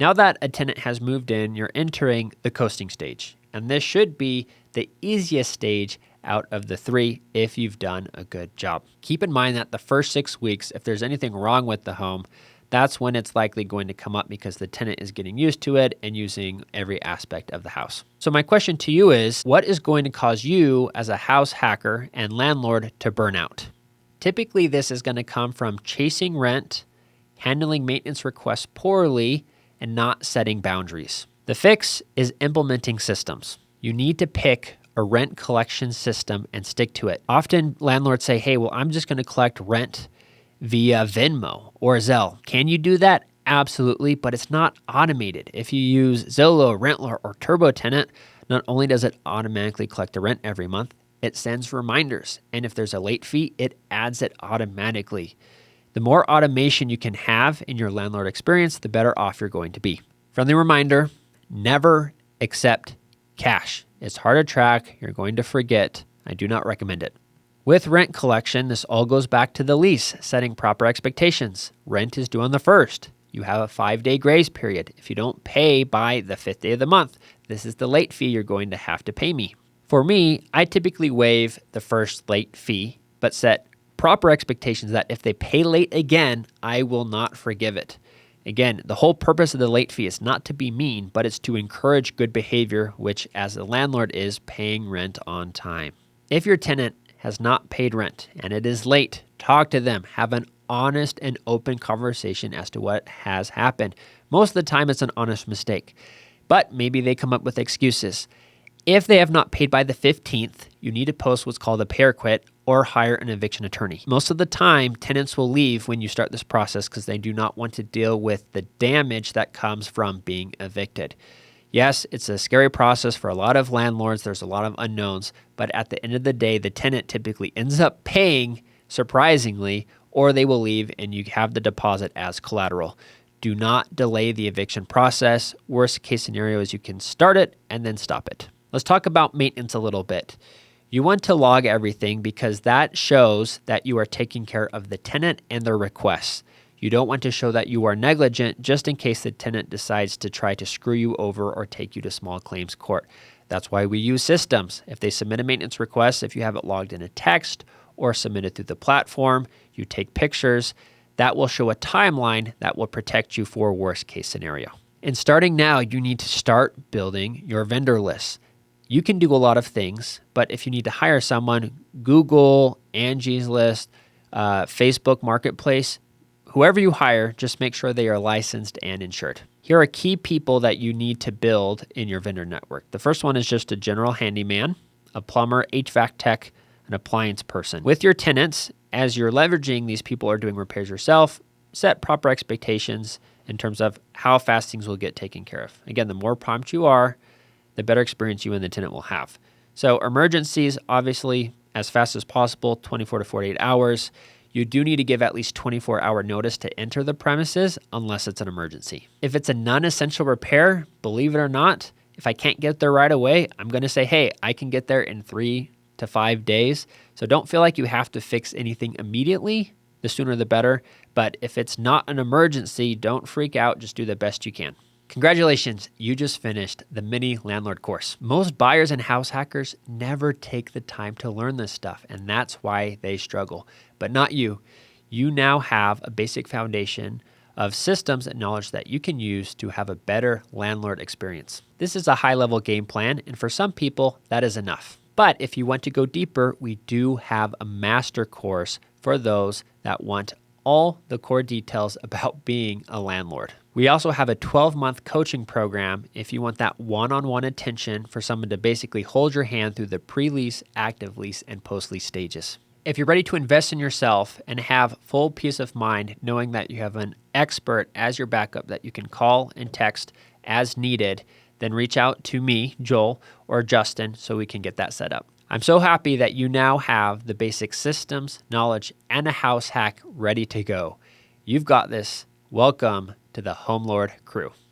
Now that a tenant has moved in, you're entering the coasting stage. And this should be the easiest stage out of the three if you've done a good job. Keep in mind that the first 6 weeks, if there's anything wrong with the home, that's when it's likely going to come up because the tenant is getting used to it and using every aspect of the house. So my question to you is, what is going to cause you as a house hacker and landlord to burn out? Typically, this is going to come from chasing rent, handling maintenance requests poorly, and not setting boundaries. The fix is implementing systems. You need to pick a rent collection system and stick to it. Often landlords say, hey, well, I'm just going to collect rent via Venmo or Zelle. Can you do that? Absolutely, but it's not automated. If you use Zillow, Rentler, or TurboTenant, not only does it automatically collect the rent every month, it sends reminders. And if there's a late fee, it adds it automatically. The more automation you can have in your landlord experience, the better off you're going to be. Friendly reminder, never accept cash. It's hard to track. You're going to forget. I do not recommend it. With rent collection, this all goes back to the lease, setting proper expectations. Rent is due on the 1st. You have a 5-day grace period. If you don't pay by the 5th day of the month, this is the late fee you're going to have to pay me. For me, I typically waive the first late fee, but set proper expectations that if they pay late again, I will not forgive it. Again, the whole purpose of the late fee is not to be mean, but it's to encourage good behavior, which as a landlord is paying rent on time. If your tenant has not paid rent and it is late, talk to them. Have an honest and open conversation as to what has happened. Most of the time, it's an honest mistake, but maybe they come up with excuses. If they have not paid by the 15th, you need to post what's called a pay or quit or hire an eviction attorney. Most of the time, tenants will leave when you start this process because they do not want to deal with the damage that comes from being evicted. Yes, it's a scary process for a lot of landlords. There's a lot of unknowns, but at the end of the day, the tenant typically ends up paying, surprisingly, or they will leave and you have the deposit as collateral. Do not delay the eviction process. Worst case scenario is you can start it and then stop it. Let's talk about maintenance a little bit. You want to log everything because that shows that you are taking care of the tenant and their requests. You don't want to show that you are negligent just in case the tenant decides to try to screw you over or take you to small claims court. That's why we use systems. If they submit a maintenance request, if you have it logged in a text or submitted through the platform, you take pictures, that will show a timeline that will protect you for worst case scenario. And starting now, you need to start building your vendor list. You can do a lot of things, but if you need to hire someone, Google, Angie's List, Facebook Marketplace, whoever you hire, just make sure they are licensed and insured. Here are key people that you need to build in your vendor network. The first one is just a general handyman, a plumber, HVAC tech, an appliance person. With your tenants, as you're leveraging these people are doing repairs yourself, set proper expectations in terms of how fast things will get taken care of. Again, the more prompt you are, the better experience you and the tenant will have. So emergencies, obviously, as fast as possible, 24 to 48 hours. You do need to give at least 24-hour notice to enter the premises unless it's an emergency. If it's a non-essential repair, believe it or not, if I can't get there right away, I'm going to say, hey, I can get there in 3 to 5 days. So don't feel like you have to fix anything immediately. The sooner the better. But if it's not an emergency, don't freak out. Just do the best you can. Congratulations, you just finished the mini landlord course. Most buyers and house hackers never take the time to learn this stuff, and that's why they struggle. But not you. You now have a basic foundation of systems and knowledge that you can use to have a better landlord experience. This is a high-level game plan, and for some people, that is enough. But if you want to go deeper, we do have a master course for those that want all the core details about being a landlord. We also have a 12-month coaching program if you want that one-on-one attention for someone to basically hold your hand through the pre-lease, active lease, and post-lease stages. If you're ready to invest in yourself and have full peace of mind knowing that you have an expert as your backup that you can call and text as needed, then reach out to me, Joel, or Justin so we can get that set up. I'm so happy that you now have the basic systems, knowledge, and a house hack ready to go. You've got this. Welcome to the HomeLord crew.